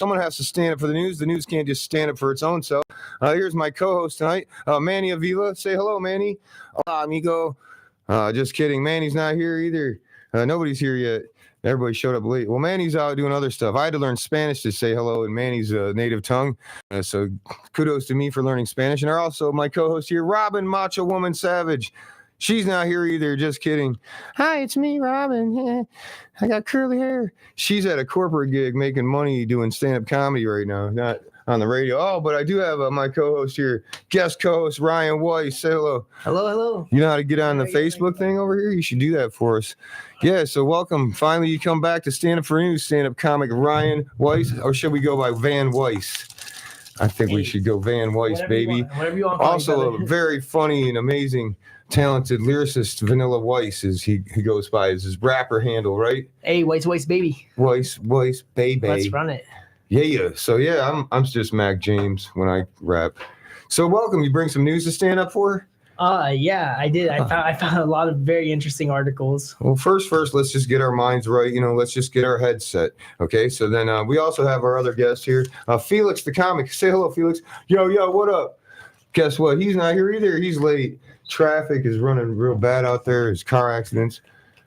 Someone has to stand up for the news. The news can't just stand up for its own self. Here's my co-host tonight, Manny Avila. Say hello, Manny. Hola, amigo. Just kidding. Manny's not here either. Nobody's here yet. Everybody showed up late. Well, Manny's out doing other stuff. I had to learn Spanish to say hello in Manny's native tongue. So kudos to me for learning Spanish. And also my co-host here, Robin Macho Woman Savage. She's not here either. Just kidding. Hi, it's me, Robin. Yeah, I got curly hair. She's at a corporate gig making money doing stand-up comedy right now, not on the radio. Oh, but I do have my co-host here, guest co-host Ryan Weiss. Say hello. Hello. You know how to get on the Facebook thing over here? You should do that for us. Yeah, so welcome. Finally, you come back to Stand Up for News, stand-up comic Ryan Weiss. Or should we go by Van Weiss? I think we should go Van Weiss, baby. Whatever you want. Also, a very funny and amazing talented lyricist, Vanilla Weiss, is he goes by as his rapper handle, right? Hey, Weiss baby. Weiss baby. Let's run it. Yeah. So yeah, I'm just Mac James when I rap. So welcome. You bring some news to stand up for? Yeah, I did. I found a lot of very interesting articles. Well, first, let's just get our minds right. Let's just get our heads set. Okay. So then we also have our other guest here, Felix the comic. Say hello, Felix. Yo, what up? Guess what? He's not here either. He's late. Traffic is running real bad out there. There's car accidents.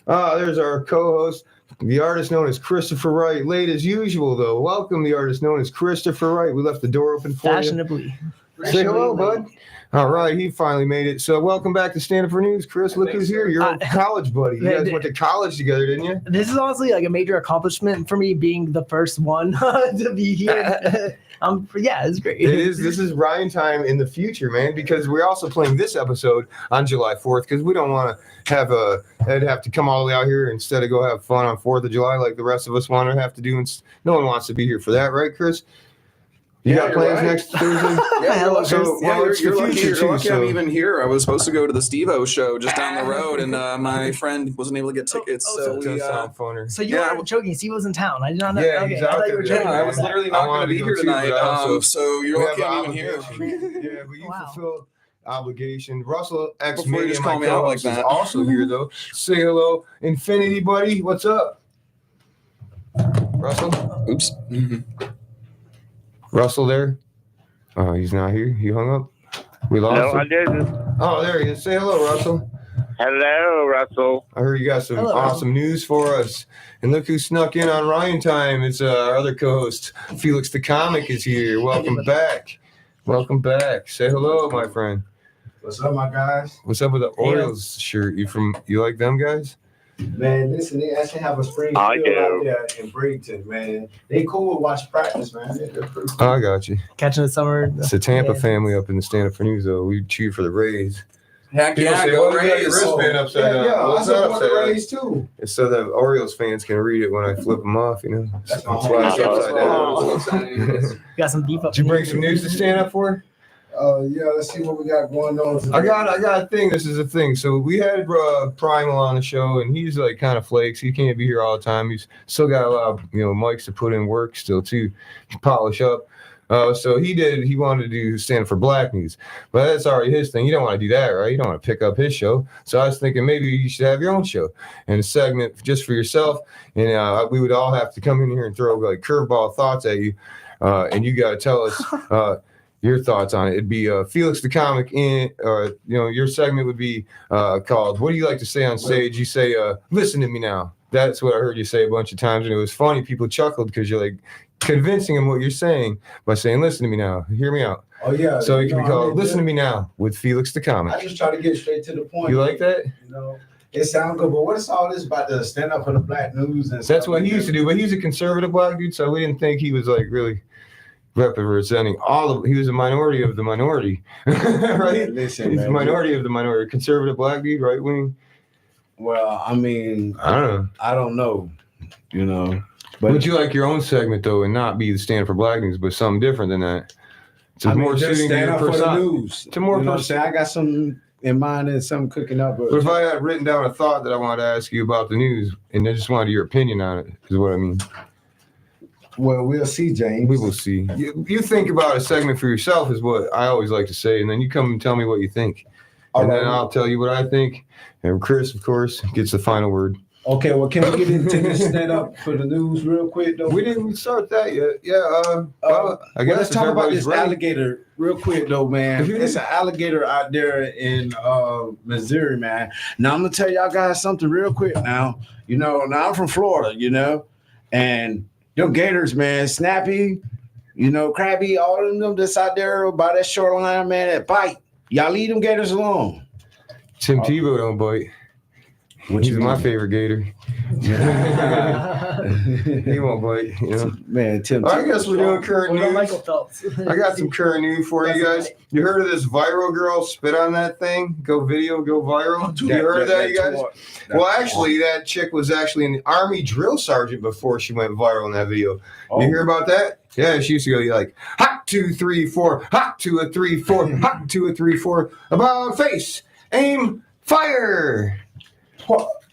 There's our co-host, the artist known as Christopher Wright. Late as usual, though. Welcome, the artist known as Christopher Wright. We left the door open for Fashionably. you. Say hello, bud. All right, he finally made it. So welcome back to Stand Up for News, Chris. Look who's here. You're a college buddy. You guys went to college together, didn't you? This is honestly like a major accomplishment for me, being the first one to be here. Yeah, it's great. It is. This is Ryan time in the future, man, because we're also playing this episode on July 4th because we don't want to have Ed have to come all the way out here instead of go have fun on 4th of July like the rest of us want to have to do. No one wants to be here for that, right, Chris? You got plans next Thursday? Yeah, so you're lucky I'm even here. I was supposed to go to the Steve-O show just down the road, and my friend wasn't able to get tickets. So you weren't joking. Steve was in town. I did not know. Yeah, okay, he's out there. Yeah, I was literally not going to be here tonight. So you're lucky I'm even here. Yeah, but you fulfill obligation. Russell X Before you Media, just my call me out like co-host, is that. also here though. Say hello, Infinity buddy. What's up, Russell? Oops. Russell there? Oh, he's not here. He hung up. We lost him. I didn't. Oh, there he is. Say hello, Russell. Hello, Russell. I heard you got some awesome news for us. And look who snuck in on Ryan time. It's our other co-host, Felix the comic, is here. Welcome back. Welcome back. Say hello, my friend. What's up, my guys? What's up with the Orioles shirt? You like them guys? Man, listen, they actually have a spring I field do. out there in Bradenton, man. They cool to watch practice, man. They're pretty cool. I got you. Catching the summer. It's a Tampa family up in the stand up for news, though. We cheer for the Rays. Heck People yeah, say, go you got your Rays. wristband upside down. Yeah, Well, I it's not support upside the down. Rays too. It's so that Orioles fans can read it when I flip them off, That's why it's upside down. Got some deep up. Did you bring some news to stand up for? Yeah, let's see what we got going on today. I got a thing. This is a thing. So we had Primal on the show, and he's like kind of flakes. He can't be here all the time. He's still got a lot of mics to put in work still too, to polish up. So he wanted to do stand for Black News, but that's already his thing. You don't want to do that, right? You don't want to pick up his show. So I was thinking maybe you should have your own show and a segment just for yourself. And we would all have to come in here and throw like curveball thoughts at you, and you got to tell us. Your thoughts on it. It'd be Felix the comic your segment would be called What Do You Like to Say on Stage? You say, listen to me now. That's what I heard you say a bunch of times, and it was funny. People chuckled because you're like convincing them what you're saying by saying, listen to me now, hear me out. Oh, yeah. So it can be called Listen to Me Now with Felix the comic. I just try to get straight to the point. You like that? It sounds good, but what is all this about the stand up for the Black News? And That's what he used to do, but he's a conservative Black dude, so we didn't think he was like really representing he was a minority of the minority, right? Listen, he's man, a minority of the minority, conservative Black dude, right wing. Well, I mean, I don't know. But would you like your own segment though, and not be the Stand for Black News, but something different than that? It's more just suiting to stand your up for the personality. news. To more I got something in mind and something cooking up. But if I had written down a thought that I wanted to ask you about the news, and I just wanted your opinion on it, is what I mean. Well, we'll see, James. We will see. You think about a segment for yourself is what I always like to say, and then you come and tell me what you think. And then I'll tell you what I think. And Chris, of course, gets the final word. Okay, well, can we get into this stand up for the news real quick though? We didn't start that yet. Yeah. Well, I guess let's if talk about everybody's this ready. alligator real quick though, man. It's an alligator out there in Missouri, man. Now I'm gonna tell y'all guys something real quick. Now, now I'm from Florida, and them gators, man, snappy, crabby, all of them that's out there by that shoreline, man, that bite. Y'all leave them gators alone. Tim Tebow don't bite. He's my favorite gator. He won't bite, Man, Tim. I guess we're doing current What about news. Michael Phelps? I got some current news for you guys. You heard of this viral girl spit on that thing? Go viral? You heard of that, you guys? Well, actually, that chick was actually an Army drill sergeant before she went viral in that video. You hear about that? Yeah, she used to go like, hot 2, 3, 4, hot 2, a 3, 4, hot 2, a 3, 4, about face, aim, fire.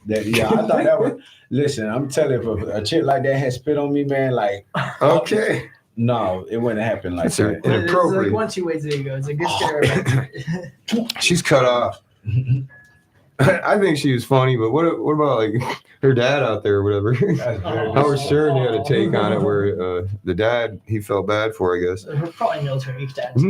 Yeah, I thought that was. Listen, I'm telling you, if a chick like that had spit on me, man, like, Okay. no, it wouldn't happen like That's that. It's like inappropriate. 1-2 ways. There you go. It's a good scare. She's cut off. I think she was funny, but what about like her dad out there or whatever? Howard Stern had a take on it where the dad, he felt bad for, I guess. Probably military stats.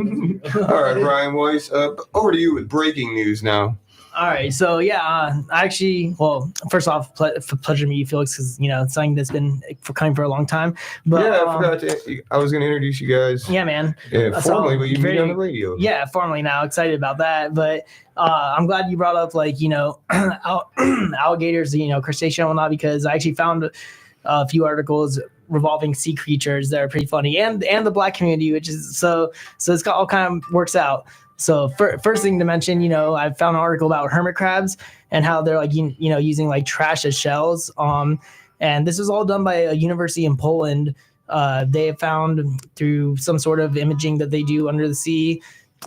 All right, Ryan Weiss, over to you with breaking news now. All right, so yeah, actually, well, first off, pleasure to meet you, Felix, because it's something that's been coming for a long time. But yeah, I forgot to. I was going to introduce you guys. Yeah, man. Formally, but you meet on the radio. Yeah, formally now. Excited about that, but I'm glad you brought up alligators, crustacean and whatnot, because I actually found a few articles revolving sea creatures that are pretty funny, and the black community, which is so it's got all kind of works out. So first thing to mention, I found an article about hermit crabs and how they're using like trash as shells. And this was all done by a university in Poland. They have found through some sort of imaging that they do under the sea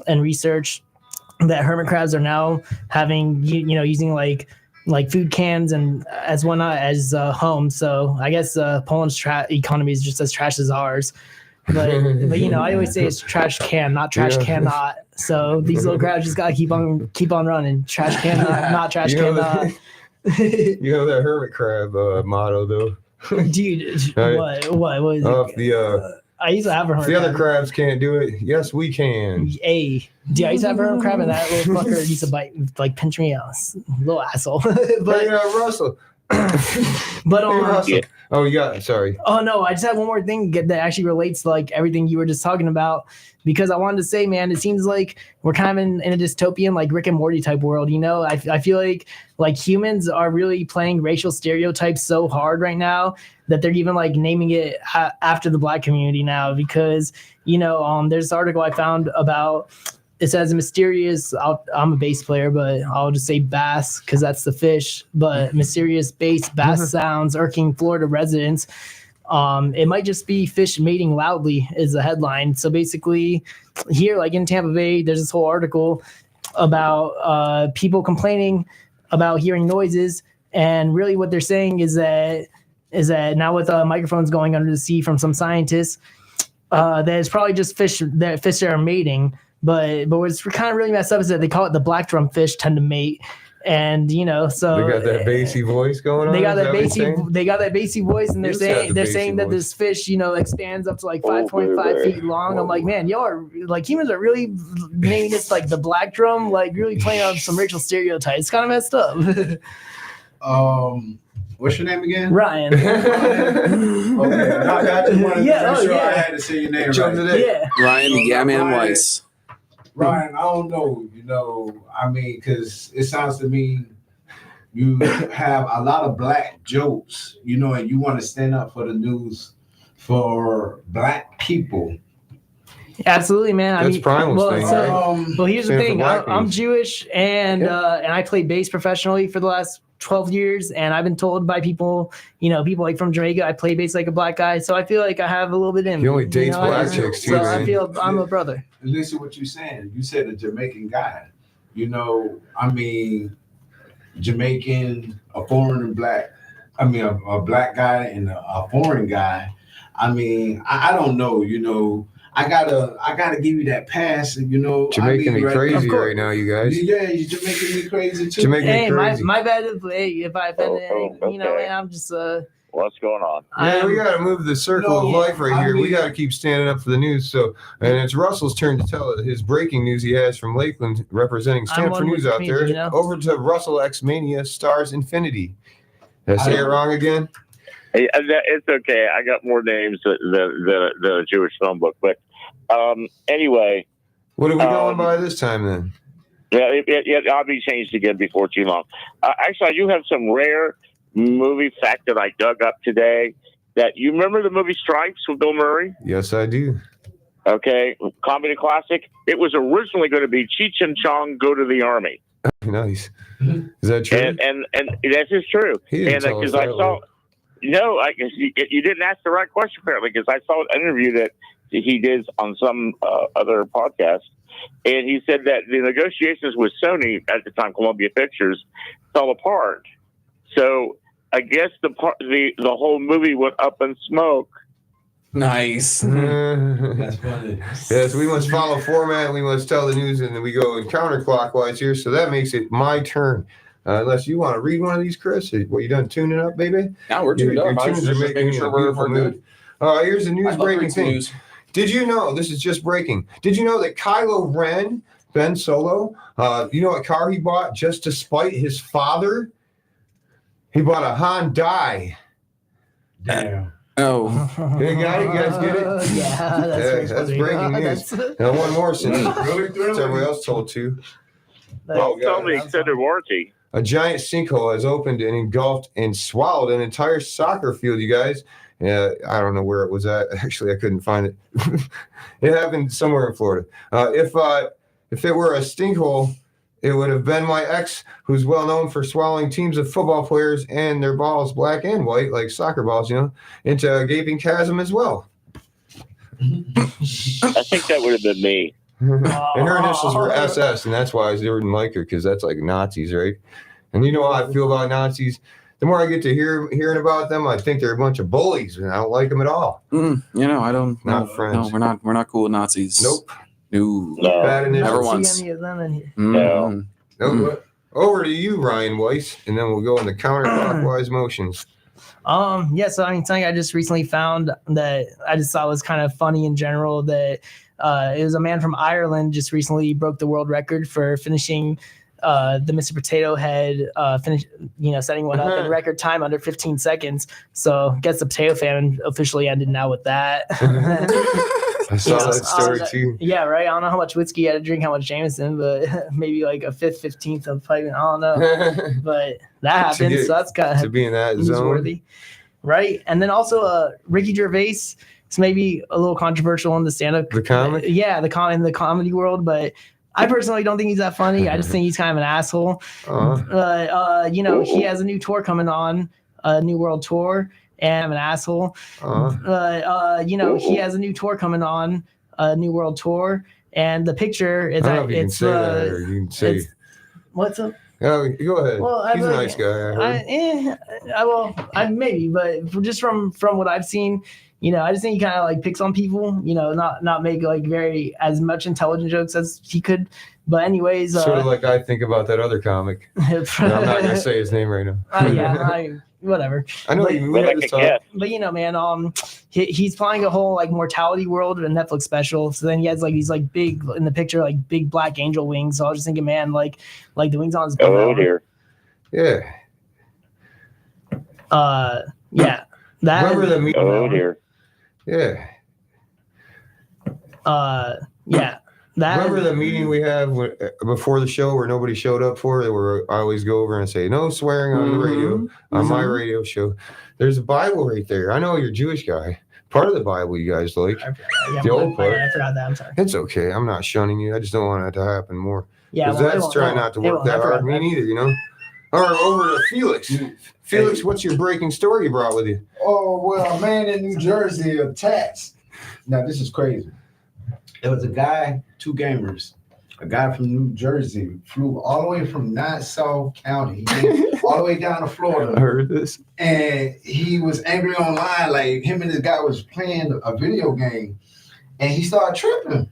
and research that hermit crabs are now having, using like food cans and as whatnot as homes. So I guess Poland's economy is just as trash as ours. But I always say it's trash can, not trash cannot. So these little crabs just gotta keep on running. Trash can, not trash cannot. You know that hermit crab motto though. Dude, Right. what was it? I used to have a hermit the crab. other crabs can't do it. Yes, we can. Hey, dude, I used to have a hermit crab, and that little fucker used to bite, like pinch me out, little asshole. But Hey, Russell. but Hey, Russell. Oh, you got. Sorry. Oh no, I just had one more thing that actually relates to like everything you were just talking about, because I wanted to say, man, it seems like we're kind of in a dystopian, like Rick and Morty type world. I feel like humans are really playing racial stereotypes so hard right now that they're even like naming it after the black community now, because there's this article I found about. It says a mysterious, I'm a bass player, but I'll just say bass because that's the fish, but mysterious bass sounds irking Florida residents. It might just be fish mating loudly is the headline. So basically here, like in Tampa Bay, there's this whole article about people complaining about hearing noises. And really what they're saying is that now with microphones going under the sea from some scientists, that it's probably just fish that are mating. But what's kind of really messed up is that they call it the black drum fish tend to mate, and so They got that bassy voice going on. They got is that what you're saying? bassy voice, and they're Who's got the saying bassy that this fish expands up to like 5.5 feet long. I'm like, man, y'all are like humans are really naming this like the black drum, like really playing on some racial stereotypes. It's kind of messed up. What's your name again? Ryan. Okay, I just wanted to make sure I had to say your name right. Yeah. Ryan the Yeah Man Weiss. Ryan, I don't know, I mean, because it sounds to me you have a lot of black jokes, and you want to stand up for the news for black people. Absolutely, man. That's Primal's thing, Well, here's the Stand for thing. black I'm news. Jewish, and I played bass professionally for the last 12 years, and I've been told by people, people like from Jamaica, I play bass like a black guy, so I feel like I have a little bit in me. He only dates black chicks too, so man. I feel I'm a brother. Listen what you're saying. You said a Jamaican guy. I mean, Jamaican, a foreign and black. I mean, a black guy and a foreign guy. I mean, I don't know, I gotta give you that pass. You know, You're making me right, crazy Of course. right now, you guys. Yeah, you're making me crazy too. You're making me Hey, my crazy. bad if I offended any, you know, okay. man, I'm just What's going on? Yeah, we got to move the circle of No, life right I here. We mean- got to keep standing up for the news. So, and it's Russell's turn to tell his breaking news he has from Lakeland, representing I'm Stanford one News with out me, there. you know? Over to Russell X Mania Stars Infinity. Did I say it wrong again? Hey, it's okay. I got more names than the Jewish phone book. But anyway, What are we going by this time then? yeah, I'll be changed again before too long. Actually, I do have some rare movie fact that I dug up today. That you remember the movie Stripes with Bill Murray? Yes, I do. Okay, comedy classic. It was originally going to be Cheech and Chong Go to the Army, Nice. Is that true? and that is true. He didn't And tell us because I that saw, one. no, I guess you didn't ask the right question apparently. Because I saw an interview that he did on some other podcast, and he said that the negotiations with Sony at the time, Columbia Pictures, fell apart. So I guess the whole movie went up in smoke. Nice. That's funny. Yes, we must follow format. We must tell the news, and then we go in counterclockwise here. So that makes it my turn. Unless you want to read one of these, Chris. What, you done tuning up, baby? Now we're tuned Your up. I was tunes are just making making me in sure a we're beautiful good. mood. Here's a I news love breaking reading thing. news. Did you know, this is just breaking, did you know that Kylo Ren, Ben Solo, you know what car he bought just to spite his father? He bought a Hyundai. Damn. Oh, You got it? You guys get it? Yeah, That's breaking news. And one more since everybody else told too. Well, God. tell me extended warranty. A giant sinkhole has opened and engulfed and swallowed an entire soccer field, you guys. I don't know where it was at. Actually, I couldn't find it. It happened somewhere in Florida. If it were a stinkhole, it would have been my ex, who's well known for swallowing teams of football players and their balls, black and white, like soccer balls, you know, into a gaping chasm as well. I think that would have been me. And her initials were SS, and that's why I didn't like her, because that's like Nazis, right? And you know how I feel about Nazis. The more I get to hearing about them, I think they're a bunch of bullies, and I don't like them at all. you know, I don't. Not no, friends. No, we're not cool with Nazis. Nope. No. Bad initials. Never once. See any of them in here. Mm. Nope. Over to you, Ryan Weiss, and then we'll go in the counterclockwise motions. Yeah, so I mean, something I just recently found that I just thought was kind of funny in general, that it was a man from Ireland just recently broke the world record for finishing the Mr. Potato Head, setting one up in record time under 15 seconds. So guess the potato famine officially ended now with that. I saw that story too. Yeah, right. I don't know how much whiskey he had to drink, how much Jameson, but maybe like a 15th of piping. I don't know. But that happened, so that's kind To of be in that zone. newsworthy, right? And then also Ricky Gervais. It's maybe a little controversial in the stand-up. The comic? Yeah, in the comedy world, but I personally don't think he's that funny. I just think he's kind of an asshole. He has a new tour coming on, a new world tour, and I'm an asshole. He has a new tour coming on, a new world tour, and the picture is I don't know if you can say that, or you can say. What's up? Oh, go ahead. Well, He's a nice guy. I heard. Maybe, but just from what I've seen, I just think he kind of like picks on people, not make like very as much intelligent jokes as he could. But anyways, Sort of like I think about that other comic. I'm not gonna say his name right now. Whatever. I know But- we had this talk. But man, he's playing a whole like mortality world in a Netflix special. So then he has like these like big in the picture, like big black angel wings. So I was just thinking, man, like the wings on his butt. Oh dear. Yeah. Yeah. That. Remember the meeting? Oh dear. Yeah. Yeah. That. Remember the meeting we have before the show where nobody showed up for it? Where I always go over and say no swearing on the radio, on my radio show. There's a Bible right there. I know you're a Jewish guy. Part of the Bible you guys like. The old part. I forgot that. I'm sorry. It's okay. I'm not shunning you. I just don't want it to happen more. Yeah. Because that's trying not to work that hard. Me neither, All right, over to Felix. Felix, what's your breaking story you brought with you? Oh, well, a man in New Jersey attacked. Now, this is crazy. There was a guy, two gamers. A guy from New Jersey flew all the way from Nassau County, he came all the way down to I Florida. heard this. And he was angry online. Like, him and this guy was playing a video game. and he started tripping.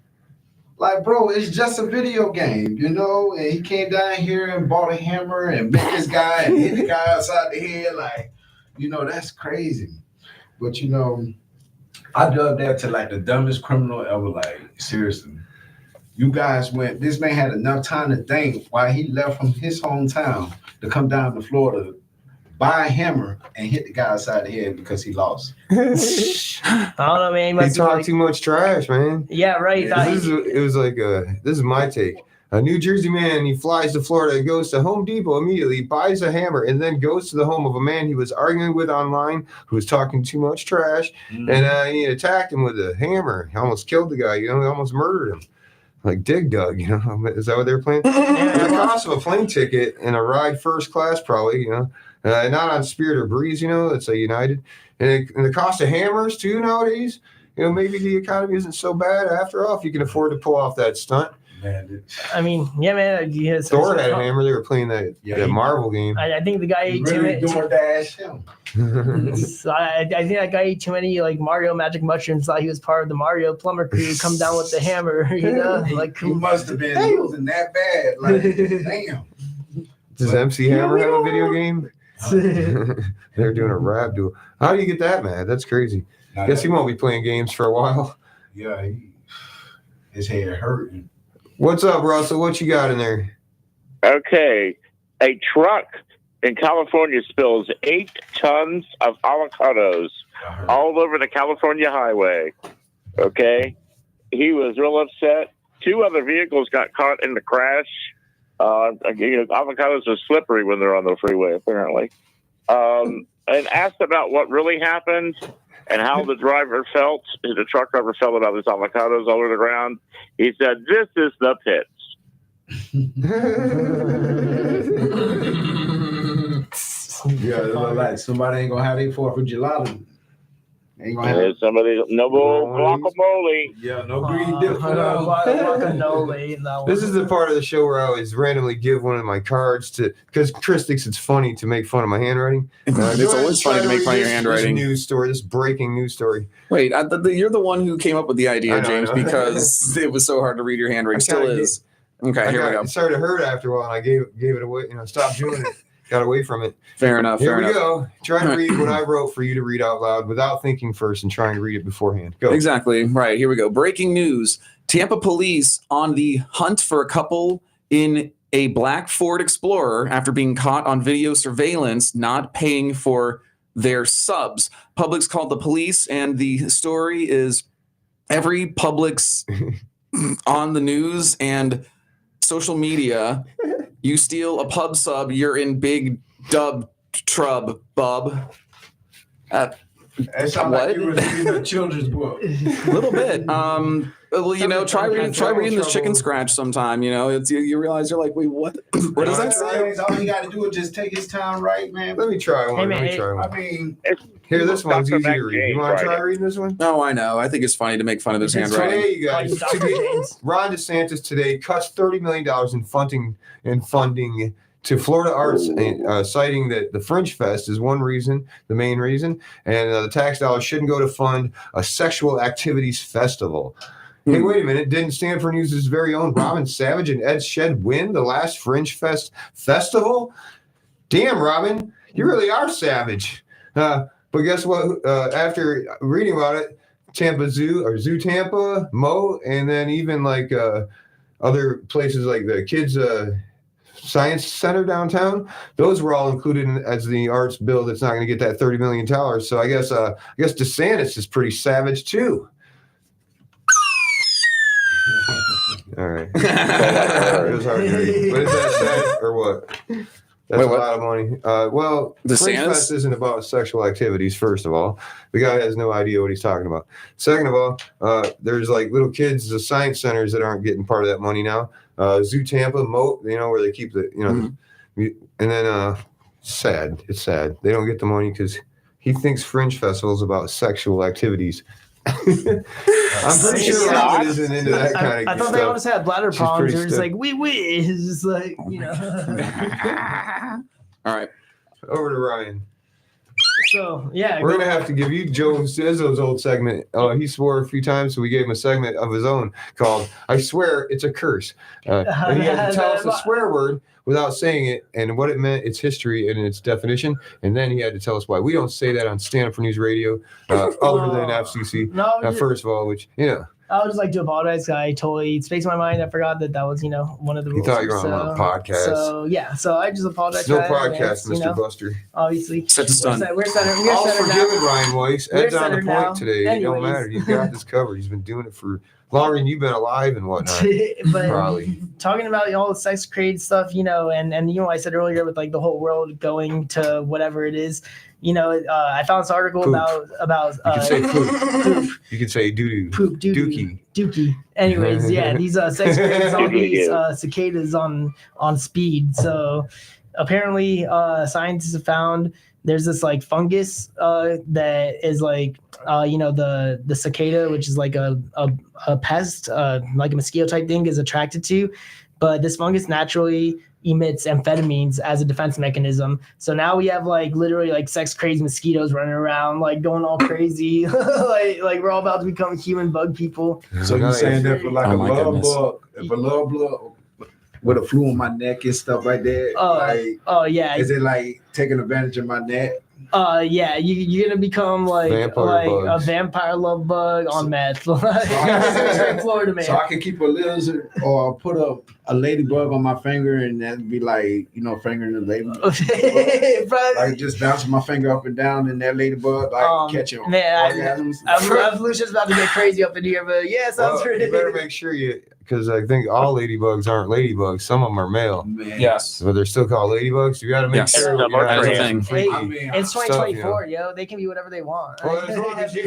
Like, bro, it's just a video game, you know? And he came down here and bought a hammer and bit this guy and hit the guy outside the head. Like, you know, that's crazy. But, you know, I dub that to like the dumbest criminal ever. Like, seriously. You guys this man had enough time to think why he left from his hometown to come down to Florida, buy a hammer, and hit the guy outside the head because he lost. I don't know, man. He talked too much trash, man. Yeah, right. It was like this is my take. A New Jersey man, he flies to Florida and goes to Home Depot immediately, buys a hammer, and then goes to the home of a man he was arguing with online who was talking too much trash, and he attacked him with a hammer. He almost killed the guy. You know, he almost murdered him. Like Dig Dug, you know, is that what they're playing? The cost of a plane ticket and a ride first class, probably, you know, not on Spirit or Breeze, you know, it's a United, and the cost of hammers too nowadays. You know, maybe the economy isn't so bad after all if you can afford to pull off that stunt. Man, I mean, yeah, man. Yeah, Thor had a hammer. They were playing that Marvel game. I think the guy ate too many. So I think that guy ate too many like Mario magic mushrooms. Thought he was part of the Mario plumber crew. Come down with the hammer, you know. Like he must have been losing that bad. Like, damn. Does MC Hammer have a video game? They're doing a rap duel. How do you get that mad? That's crazy. Guess he won't be playing games for a while. Yeah, his head hurting. What's up, Russell? What you got in there? Okay. A truck in California spills 8 tons of avocados all over the California highway. Okay. He was real upset. 2 other vehicles got caught in the crash. Avocados are slippery when they're on the freeway, apparently. And asked about what really happened and how the driver felt. The truck driver felt about his avocados all over the ground. He said, "This is the pits." Yeah, like somebody ain't gonna have their 4th of July. Ain't gonna have somebody no guacamole. Yeah, no green dip for them. Guacamole. This is the part of the show where I always randomly give one of my cards to, because Chris thinks it's funny to make fun of my handwriting. It's always funny to make fun of your handwriting. This breaking news story. Wait, you're the one who came up with the idea, James, because it was so hard to read your handwriting. Still is. Okay, here we go. It started to hurt after a while, and I gave it away. You know, stopped doing it. Got away from it. Fair enough. Here we go. Try to read what I wrote for you to read out loud without thinking first and trying to read it beforehand. Go. Exactly. Right. Here we go. Breaking news. Tampa police on the hunt for a couple in a black Ford Explorer after being caught on video surveillance not paying for their subs. Publix called the police, and the story is every Publix on the news and social media. You steal a pub sub, you're in big dub trub, bub. That sounds like you were reading a children's book. A little bit. Well, you know, try reading this Chicken Scratch sometime. You know, you realize you're like, wait, what? What does that say? All you got to do is just take his time, right, man? Let me try one. Hey, man, I mean, here, this one's easy to read. You want to try reading this one? No, I know. I think it's funny to make fun of his handwriting. Today, you guys, Ron DeSantis today cuts $30 million in funding to Florida arts, citing that the Fringe Fest is one reason, the main reason, and the tax dollars shouldn't go to fund a sexual activities festival. Hey, wait a minute. Didn't Stanford News' very own Robin Savage and Ed Shed win the last Fringe Fest festival? Damn, Robin, you really are savage. But guess what? After reading about it, Tampa Zoo or Zoo Tampa, Mo, and then even like other places like the Kids Science Center downtown, those were all included as the arts bill that's not going to get that $30 million. So I guess DeSantis is pretty savage too. All right. It was hard to read. What is that sad or what? That's a lot of money. Well, the Fringe Fest isn't about sexual activities, first of all. The guy has no idea what he's talking about. Second of all, there's like little kids, the science centers that aren't getting part of that money now. Zoo Tampa, Moat, you know, where they keep the, you know, and then sad. It's sad. They don't get the money because he thinks Fringe Festival is about sexual activities. I'm pretty sure Robin isn't into that kind of stuff. I thought they all just had bladder problems. They're just like, wee. It's just like, you know. All right. Over to Ryan. So yeah, We're gonna have to give you Joe Izzo's old segment. He swore a few times, so we gave him a segment of his own called "I Swear It's a Curse." And he had to tell us the swear word without saying it and what it meant, its history and its definition, and then he had to tell us why. We don't say that on Stand Up for News Radio, other than FCC. No, First of all, which I would just like to apologize. I totally spaced my mind. I forgot that was one of the rules. you thought you were on one of the podcasts. So yeah, so I just apologize. It's no for that, podcast, Mr. Buster. Obviously, Set to stun. We're centered. All We're centered forgiven, now. Ryan Weiss. We're Ed's on the centered point now. today. It don't Anyways. matter. You've got this covered. He's been doing it for longer than you've been alive and whatnot. But Probably. talking about all the sex craze stuff, and I said earlier with like the whole world going to whatever it is, I found this article Poop. about You can say poop. poop, You can say doo-doo. poop, dookie. Anyways, yeah, these sex craze on these cicadas on speed. So apparently, scientists have found there's this like fungus that is like the cicada, which is like a pest, like a mosquito type thing, is attracted to, but this fungus naturally emits amphetamines as a defense mechanism. So now we have like literally like sex crazy mosquitoes running around, like going all crazy, like we're all about to become human bug people. So you saying that for like Oh a my love goodness. bug, if a love bug with a flu on my neck and stuff like that, Oh yeah, is it like taking advantage of my neck? yeah, you're gonna become like Vampire a bugs. vampire love bug on meth. Straight Florida man. So I can keep a lizard or put a ladybug on my finger and that'd be like, fingering the ladybug. Like just bouncing my finger up and down and that ladybug, like catching man, orgasms. Evolution's about to get crazy up in here, but yeah, sounds Well, pretty. you better make sure because I think all ladybugs aren't ladybugs. Some of them are male, Man. Yes. but they're still called ladybugs. You got to make Yes. sure. Yeah, you're not that's a having thing. some freaky- I mean, It's stuff, 2024, yo. They can be whatever they want. Well, as long as you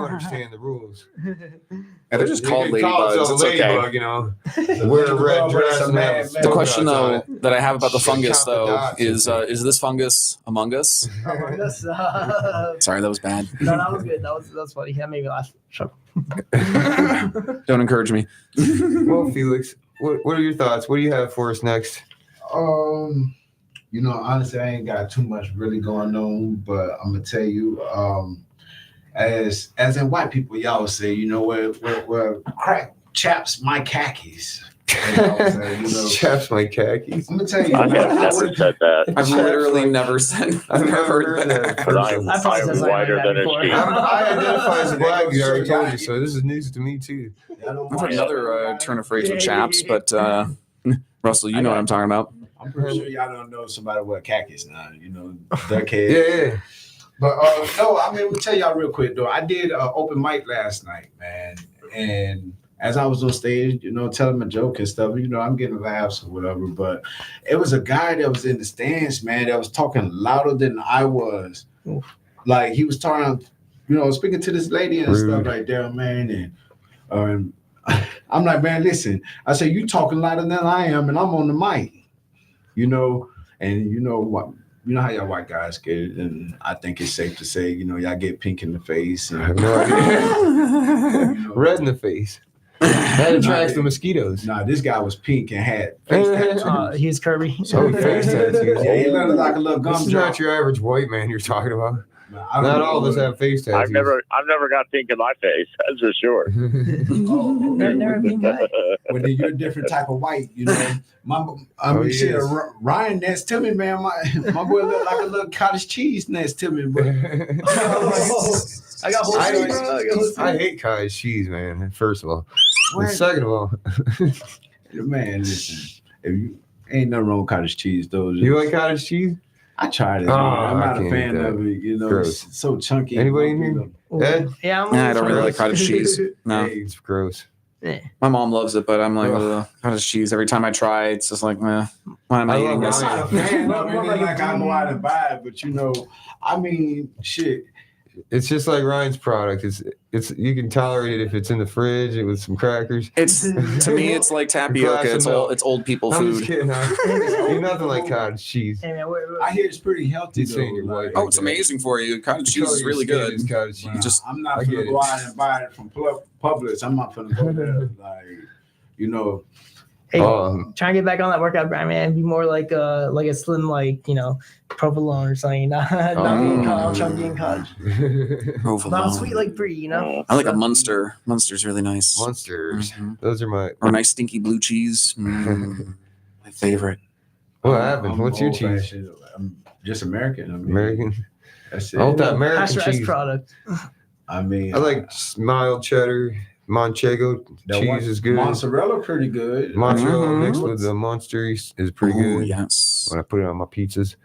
understand the rules. Yeah, they're just You called can call ladybugs. yourself It's a okay. ladybug, wear a red dress and have The question polka dots though that I have about the Shit, fungus count the though dots. is this fungus among us? Among Us. Sorry, that was bad. No, that was good. That was funny. That made me laugh. Shut Don't encourage me. on it. Well, Felix, what are your thoughts? What do you have for us next? Honestly, I ain't got too much really going on, but I'm gonna tell you, as in white people, y'all say, where crack chaps my khakis. Chaps my khakis. I'm gonna tell you, I have man, never said that, I've literally never said. I've never heard that. but I'm I probably said something whiter like than that a before. sheep. I identify as a black dude. I already told you, so this is news to me too. I've heard another turn of phrase with chaps, but Russell, you know what I'm talking about. I'm pretty sure y'all don't know somebody with khakis now. Duck head. Yeah. But no, I mean, we'll tell y'all real quick though. I did an open mic last night, man, and as I was on stage, telling my joke and stuff, I'm getting laughs or whatever. But it was a guy that was in the stands, man, that was talking louder than I was. Oof. Like he was talking, speaking to this lady and stuff right there, man. And I'm like, man, listen. I said, you talking louder than I am, and I'm on the mic, And you know what? You know how y'all white guys get, and I think it's safe to say, y'all get pink in the face. I have And, no idea. Red in the face. That attracts the mosquitoes. Nah, this guy was pink and had face tattoos. He was Kirby. Oh, face tattoos. Yeah, he looked like a little This is gumdrop. not your average white man you're talking about. I don't Not know. all of us have face tattoos. I've never got pink in my face. That's for sure. Never been black. Well, then you're a different type of white, Oh, shit, yes. Ryan next to me, man. My boy look like a little cottage cheese next to me, but I got whole I- cheese, bro. I got whole I hate cottage cheese, man. First of all, Where- and second of all, man, listen, if you ain't nothing wrong with cottage cheese though. you like cottage cheese? I tried it. Oh, man. I'm I not a can't fan eat that. of it. Gross. It's so chunky. Anybody in here? Ed? Yeah, Nah, I don't really like cottage. cottage cheese. No, Hey, it's gross. my mom loves it, but I'm like, Ugh. cottage cheese. Every time I try, it's just like, why am I I eating love this? I'm not a fan of it. It ain't like I go out and buy it, but I mean, shit. It's just like Ryan's product. It's you can tolerate it if it's in the fridge with some crackers. It's to me, it's like Glass tapioca. of It's milk. old people I'm just food. kidding. You're nothing like cottage cheese. Hey man, I hear it's pretty healthy. He's saying though, you're white. Oh, it's amazing for you. Cottage cheese is really good. It's cottage cheese. Well, Just- I'm not I gonna get go it. out and buy it from Publix. I'm not gonna go there. Hey, Um, try and get back on that workout grind, man. Be more like a slim, like, provolone or something. Not being chunky in college. Provolone. Not sweet like Brie, you know. I like a Munster. Munster's really nice. Monsters. Mhm. Those are my. Or a nice stinky blue cheese. My favorite. What happened? What's your cheese? old-fashioned. I'm just American. I mean, American. That's it. I want that American Pasteurized cheese. product. I mean, I like mild cheddar. Manchego that cheese one- is good. Mozzarella pretty good. Mozzarella Mhm. mixed with the monster is pretty Ooh, good. yes. When I put it on my pizzas.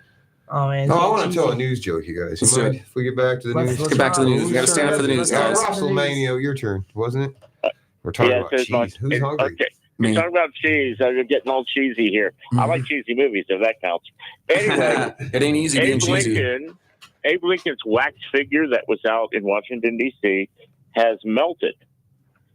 Oh man. Oh, I want to cheesy. tell a news joke, you guys. You Let's do mind it. if we get back to the Let's- news? let's Get back to the rock. news. We got to stand up for the news, Let's go. guys. WrestleMania, your turn, wasn't it? We're talking Yeah, about it's cheese. like- Who's hungry? Okay. Me. We're talking about cheese. I'm getting all cheesy here. I like cheesy movies, if that counts. Anyway, It ain't easy being Abe cheesy. Lincoln's wax figure that was out in Washington, D.C. has melted.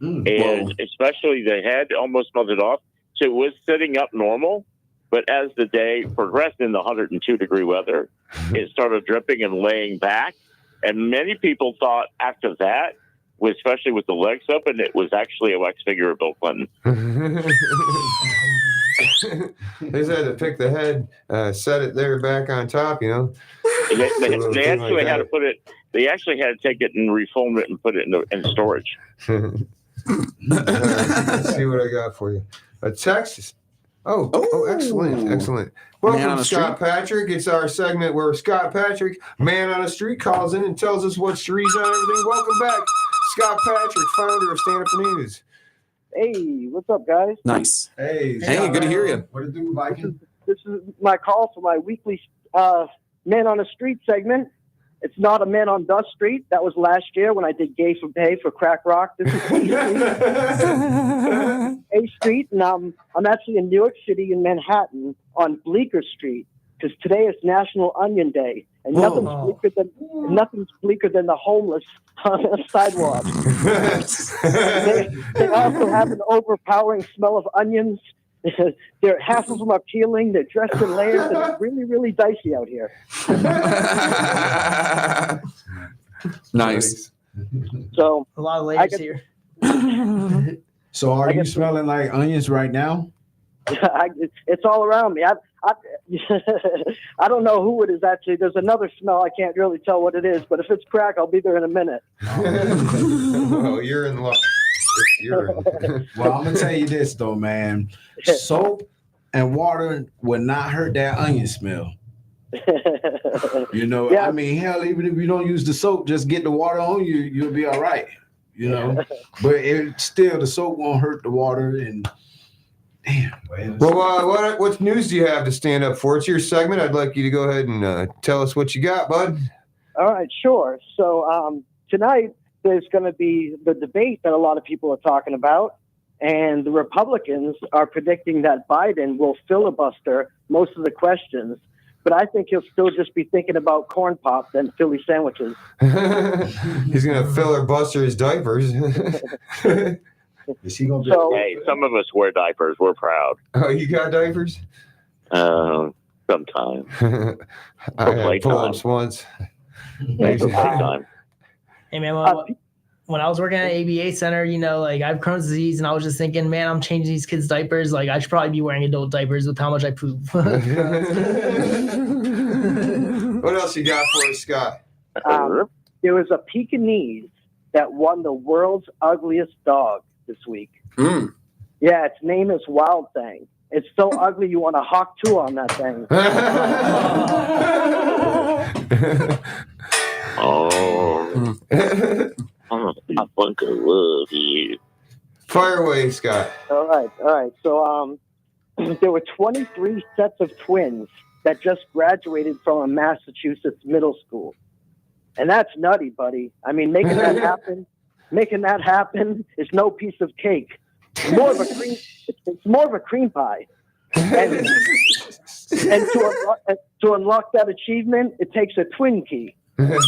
Mm. And Whoa. especially the head almost melted off. So it was sitting up normal. But as the day progressed in the 102-degree weather, it started dripping and laying back. And many people thought after that, especially with the legs open, it was actually a wax figure of Bill Clinton. They just had to pick the head, set it there back on top, you know. And they Little thing actually like had to that. put it. They actually had to take it and reform it and put it in storage. Let's see what I got for you. Texas. Oh, excellent, Oh. excellent. Man Welcome, on the Scott Patrick. It's our segment where Scott Patrick, man on the street, calls in and tells us what streets on everything. Welcome back, Scott Patrick, founder of Stand Up for News. Hey, what's up, guys? Nice. Hey, Hey, good to hear you. What it do, Viking? This is my call for my weekly Man on the Street segment. It's not a Man on Dust Street. That was last year when I did Gay for Pay for Crack Rock. This is A Street, and I'm actually in New York City in Manhattan on Bleecker Street because today is National Onion Day, and Whoa. nothing's bleaker than the homeless on the sidewalk. They also have an overpowering smell of onions. They're half of them are peeling. They're dressed in layers. And it's really, really dicey out here. Nice. So A lot of I layers get- here. So are I you guess- smelling like onions right now? it's all around me. I don't know who it is actually. There's another smell. I can't really tell what it is, but if it's crack, I'll be there in a minute. Well, you're in luck. You're Well, I'm gonna tell you this though, man. Soap and water would not hurt that onion smell. You know, Yeah. I mean, hell, even if you don't use the soap, just get the water on you, you'll be all right. You know, but it still the soap won't hurt the water. And damn, man. Well, what news do you have to stand up for? It's your segment. I'd like you to go ahead and tell us what you got, bud. All right, sure. So tonight there's going to be the debate that a lot of people are talking about, and the Republicans are predicting that Biden will filibuster most of the questions, but I think he'll still just be thinking about corn pops and Philly sandwiches. He's gonna fill or buster his diapers. Is he gonna be? So Hey, some of us wear diapers. We're proud. Oh, you got diapers? Sometimes. I had playtime. pull-ups once. For playtime. Hey man, when I was working at ABA Center, like I have Crohn's disease, and I was just thinking, man, I'm changing these kids' diapers. Like I should probably be wearing adult diapers with how much I poop. What else you got for us, Scott? there was a Pekingese that won the world's ugliest dog this week. Mm. Yeah, its name is Wild Thing. It's so ugly you want to hawk two on that thing. Oh, I think I love you. Fire away, Scott. All right. So there were 23 sets of twins that just graduated from a Massachusetts middle school. And that's nutty, buddy. I mean, making that happen is no piece of cake. It's more of a cream pie. And to unlock that achievement, it takes a twin key. I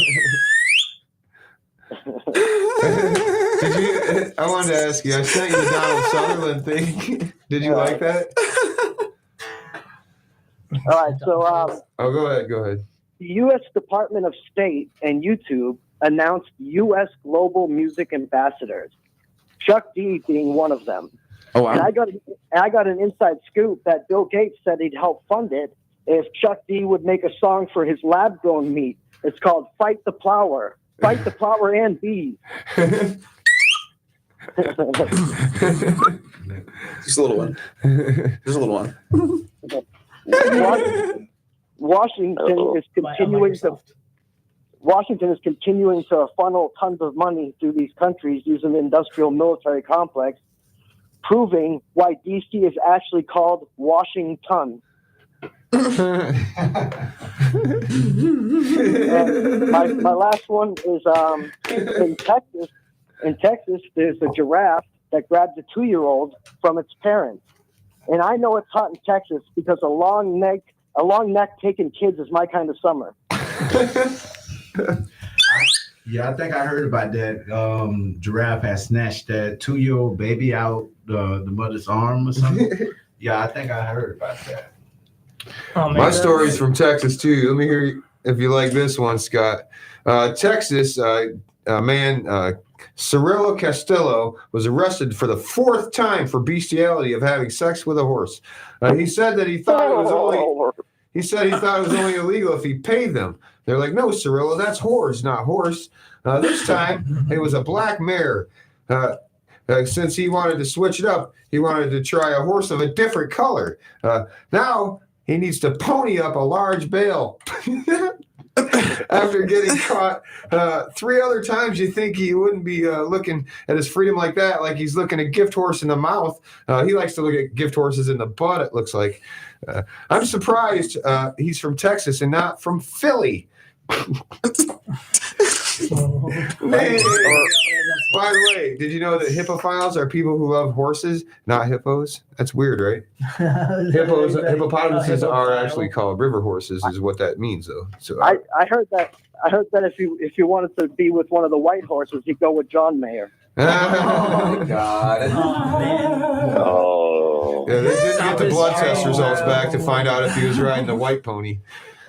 wanted to ask you. I sent you the Donald Sutherland thing. Did you like that? All right, so Oh, go ahead. the U.S. Department of State and YouTube announced U.S. global music ambassadors, Chuck D being one of them. Oh, And wow. I got an inside scoop that Bill Gates said he'd help fund it if Chuck D would make a song for his lab-grown meat. It's called "Fight the Plower." Fight the plower and bees. Just a little one. Just a little one. Washington is continuing to funnel tons of money through these countries using the industrial military complex, proving why DC is actually called Washington. And my last one is in Texas. In Texas, there's a giraffe that grabs a 2-year-old from its parents. And I know it's hot in Texas because a long neck taking kids is my kind of summer. Yeah, I think I heard about that. Giraffe has snatched that 2-year-old baby out the mother's arm or something. Yeah, I think I heard about that. Oh, man, My story's from Texas too. Let me hear if you like this one, Scott. Texas, man, Cirillo Castillo was arrested for the 4th time for bestiality of having sex with a horse. He said that he thought it was only. He said he thought it was only illegal if he paid them. They're like, no, Cirillo, that's whores, not horse. This time it was a black mare. Since he wanted to switch it up, he wanted to try a horse of a different color. Now he needs to pony up a large bail. After getting caught 3 other times, you think he wouldn't be looking at his freedom like that, like he's looking at gift horse in the mouth. He likes to look at gift horses in the butt, it looks like. I'm surprised he's from Texas and not from Philly. Man. By the way, did you know that hippophiles are people who love horses, not hippos? That's weird, right? Hippopotamuses are actually called river horses, is what that means, though. So I heard that if you wanted to be with one of the white horses, you go with John Mayer. Oh, God. Oh, man. Oh. Yeah, they did Stop get the this blood test train, results bro. back to find out if he was riding the white pony.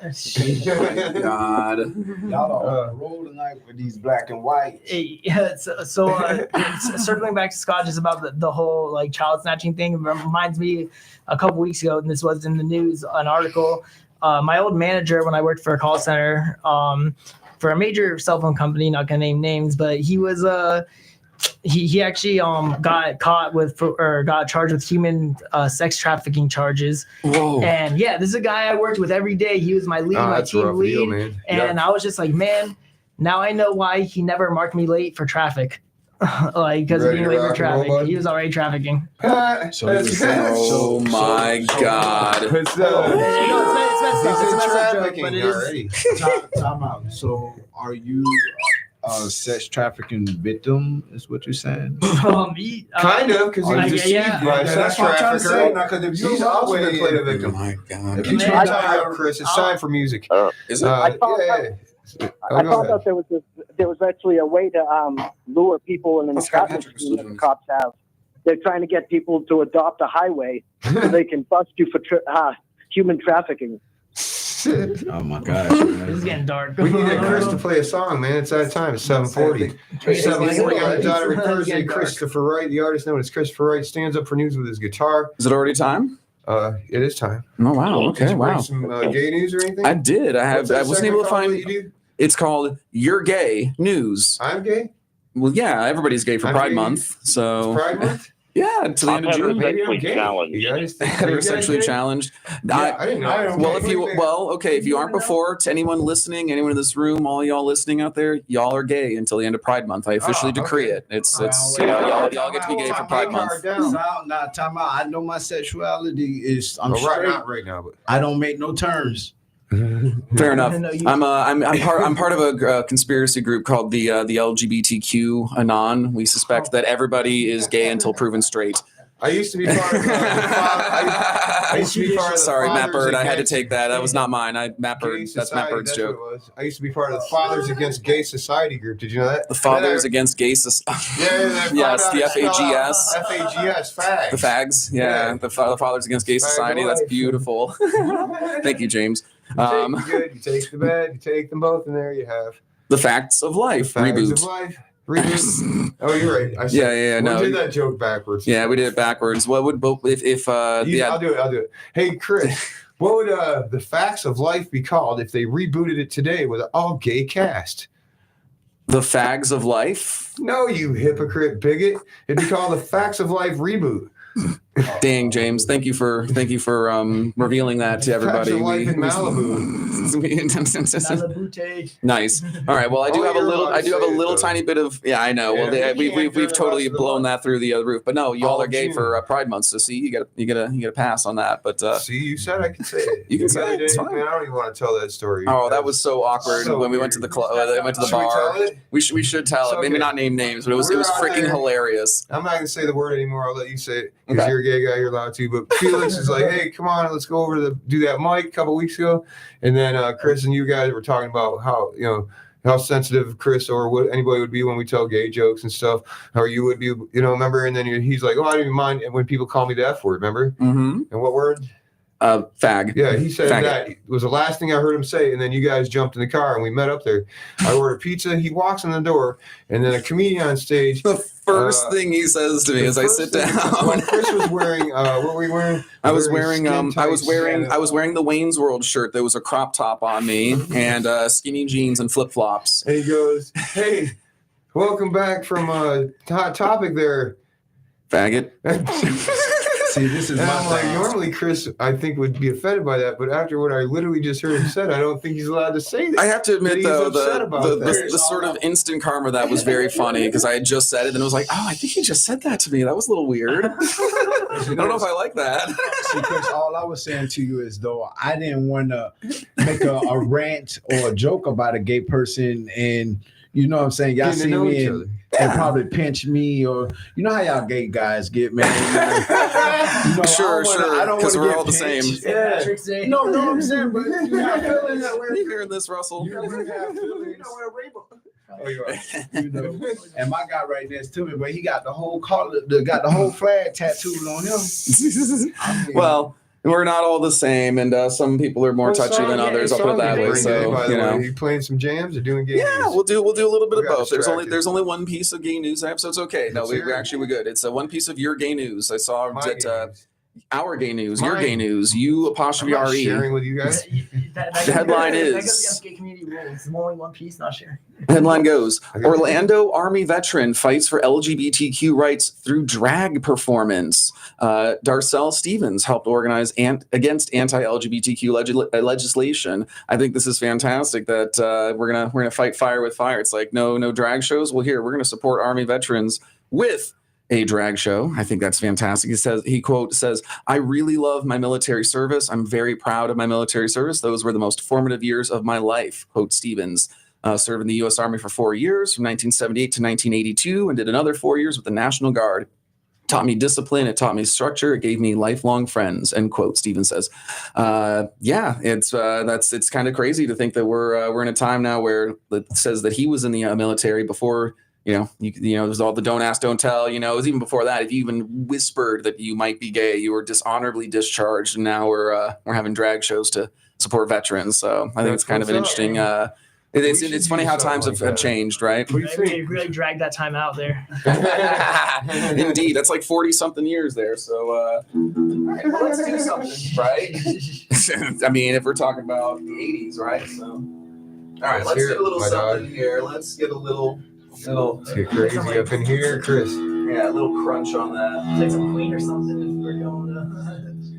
God. Y'all are on the road tonight with these black and white. Yeah, circling back to Scott, just about the whole like child snatching thing, it reminds me a couple weeks ago, and this was in the news, an article. My old manager, when I worked for a call center for a major cell phone company, not gonna name names, but he was he actually got caught with or got charged with human sex trafficking charges. Whoa. And yeah, this is a guy I worked with every day. He was my lead, my That's a team rough lead. deal, man. And I was just like, man, now I know why he never marked me late for traffic. Like, because of Ready being to late for rock and roll, traffic. bud? He was already trafficking. So he was saying, Oh, my God. It's, You know, it's messed up. he's It's in a messed up joke, trafficking but it is. already. time out. So are you a sex trafficking victim, is what you're saying? Kind of, because he was yeah, deceived yeah. by a Yeah, sex that's what I'm trying to say. trafficker. Now, because if He's you also been played a Oh, victim. my God. If you Man, turn time up, Chris, it's time for music. Is it? I found Oh, I go found ahead. out there was actually a way to lure people in an Scott entrapment Patrick scheme that the Stevens. cops have. They're trying to get people to adopt a highway so they can bust you for human trafficking. Oh my God. This is getting dark. We need Chris to play a song, man. It's that time. It's 7:40. 7:40 on the dot every Thursday. Christopher Wright, the artist known as Christopher Wright, stands up for news with his guitar. Is it already time? It is time. Oh, wow. Did Okay. you bring Wow. some gay news or anything? I did. I What's that wasn't segment able to called find. that you do? It's called You're Gay News. I'm gay. Well, yeah, everybody's gay for I'm Pride gay. Month. So, It's Pride Month. yeah, until the end of June. Maybe I'm Heterosexually gay. challenged. You guys think you guys Heterosexually gay? challenged. Yeah, I didn't know. I don't- Well, if you aren't before, to anyone listening, anyone in this room, all y'all listening out there, y'all are gay until the end of Pride Month. I officially Oh, decree okay. it. It's Well, y'all get to be gay for Pride Month. Now, time out. I know my sexuality is. I'm Right, straight. not right now, I don't make no turns. Fair enough. I know you- I'm part of a conspiracy group called the LGBTQ Anon. We suspect that everybody is gay until proven straight. I used to be part of. I used to be part of. The Sorry, Matt Fathers Bird. I had to Against take that. That was not mine. Matt Gay Bird. That's Matt Society, Bird's that's joke. what it was. I used to be part of the Fathers Against Gay Society group. Did you know that? The Fathers Then Against Gay Society. Yeah, Yes, the FAGS. FAGS, fags. The fags, yeah, Yeah. the Fathers Against Gay Fag Society. That's life. beautiful. Thank you, James. You take the good, you take the bad, you take them both, and there you have The Facts of Life Fags reboot. of life. Reboot? Oh, you're right. I said, Yeah. we No. did that joke backwards. Yeah, we did it backwards. What would if I'll do it. Hey, Chris, what would the Facts of Life be called if they rebooted it today with an all gay cast? the Fags of Life? No, you hypocrite bigot. It'd be called the Facts of Life reboot. Dang, James, thank you for revealing that to everybody. Facts of Life in Malibu. Nice. All right. Well, I do Oh, have a you're little. allowed I to do have a say it, little though. tiny bit of. Yeah, I know. Yeah, Well, they, we can't we've turn totally the rest of the blown month. that through the roof. But no, y'all All are gay June. for Pride Month, so see, you get a pass on that. But See, you said I could say it. You can The say other it, it's day, fine. man, I don't even want to tell that story. oh, that was so awkward So when we went to weird. the club. Went to the Should we bar. tell it? We should tell it. It's Maybe okay. not name names, but it was We're out freaking there. hilarious. I'm not gonna say the word anymore. I'll let you say it because Okay. you're a gay guy. You're allowed to. But Felix is like, "Hey, come on, let's go over to do that mic a couple weeks ago." And then Chris and you guys were talking about how sensitive Chris or what anybody would be when we tell gay jokes and stuff. How you would be, remember? And then he's like, "Oh, I don't even mind when people call me the F word." Remember? Mm-hmm. And what word? Fag. Yeah, he said Faggot. that it was the last thing I heard him say. And then you guys jumped in the car and we met up there. I ordered pizza. He walks in the door, and then a comedian on stage. The first thing he says to me The is, "I first sit thing- down." Well, Chris was wearing. What were you wearing? I was Very wearing skin-tight I was wearing the Wayne's World shirt that was a crop top on me and skinny jeans and flip flops. And he goes, "Hey, welcome back from Hot Topic there." Faggot. See, this is And my I'm like, thing. normally Chris, I think, would be offended by that, but after what I literally just heard him said, I don't think he's allowed to say that. I have to admit He's though, upset about the that. sort of instant karma that was very funny because I had just said it and it was like, oh, I think he just said that to me. That was a little weird. I don't know if I like that. See, Chris, all I was saying to you is though I didn't want to make a rant or a joke about a gay person, and you know what I'm saying, y'all Getting to see know me each and, other. and probably pinch me, or you know how y'all gay guys get, man. Sure, I don't 'cause wanna we're get all the same. pinched. St. Yeah. Patrick's Day. No, I'm saying, but you have feelings that Are way. you hearing this, Russell? You have feelings. Oh, you are. You know, and my guy right next to me, but he got the whole collar, got the whole flag tattooed on him. I mean, Well, we're not all the same, and some people are more What touchy song- than yeah, others. what I'll put it song that you way. bring today, by So the you way? know. Are you playing some jams or doing gay Yeah, news? we'll do a little bit We of got both. distracted. There's only one piece of gay news I have, so it's okay. No, Let's we hear it. we're good. It's one piece of your gay news. I saw My that gay news. our gay news, your Mine. gay news, you I'm apostrophe not re. sharing with you guys. The headline that is- goes against gay community rules. It's only one piece, not sharing. Headline goes: I got- Orlando Army veteran fights for LGBTQ rights through drag performance. Darcel Stevens helped organize against anti-LGBTQ legislation. I think this is fantastic that we're gonna fight fire with fire. It's like no drag shows. Well, here we're gonna support Army veterans with a drag show. I think that's fantastic. He quote says, "I really love my military service. I'm very proud of my military service. Those were the most formative years of my life." Quote Stevens. Served in the U.S. Army for 4 years, from 1978 to 1982, and did another 4 years with the National Guard. Taught me discipline. It taught me structure. It gave me lifelong friends. End quote. Stevens says, it's kind of crazy to think that we're in a time now where it says that he was in the military before. There's all the don't ask, don't tell. It was even before that. If you even whispered that you might be gay, you were dishonorably discharged. And now we're having drag shows to support veterans. So I think it's kind of an That's what's interesting. We It's should funny do how something times like have that. changed, right? What do you We think? really dragged that time out there. Indeed, that's like 40 something years there. So, all right, well, let's do something, right? I mean, if we're talking about the 80s, right? So, all right, let's hear do a little it, my something dog. here. Let's get a little, Let's get crazy up in here, Chris. yeah, a little crunch on that. Like some Queen or something if we're going to.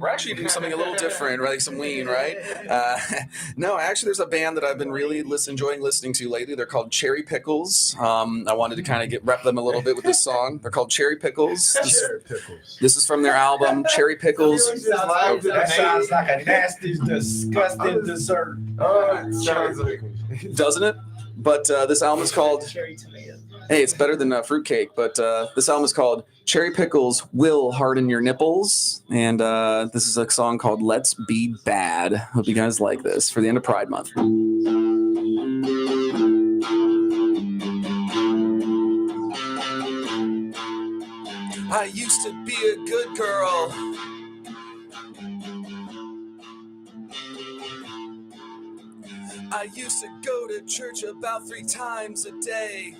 We're actually doing something a little different, right? Like some Ween, right? No, actually, there's a band that I've been really enjoying listening to lately. They're called Cherry Pickles. I wanted to kind of rep them a little bit with this song. They're called Cherry Pickles. Cherry pickles. This is from their album Cherry Pickles. That sounds like a nasty, disgusting dessert. Oh, it sounds like. Doesn't it? But this album is called, Cherry tomato. hey, it's better than fruitcake, but this album is called Cherry Pickles Will Harden Your Nipples. And this is a song called Let's Be Bad. Hope you guys like this for the end of Pride Month. I used to be a good girl. I used to go to church about 3 times a day.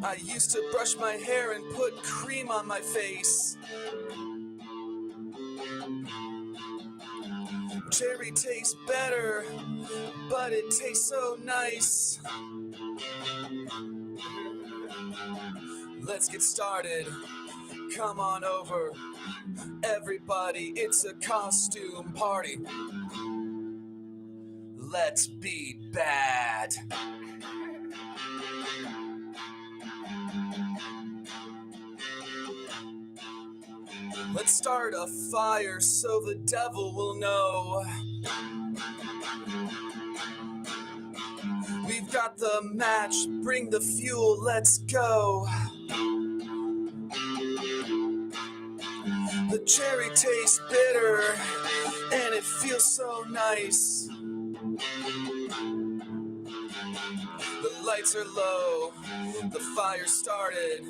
I used to brush my hair and put cream on my face. Cherry tastes better, but it tastes so nice. Let's get started. Come on over. Everybody, it's a costume party. Let's be bad. Let's start a fire so the devil will know. We've got the match, bring the fuel, let's go. The cherry tastes bitter, and it feels so nice. The lights are low, the fire started.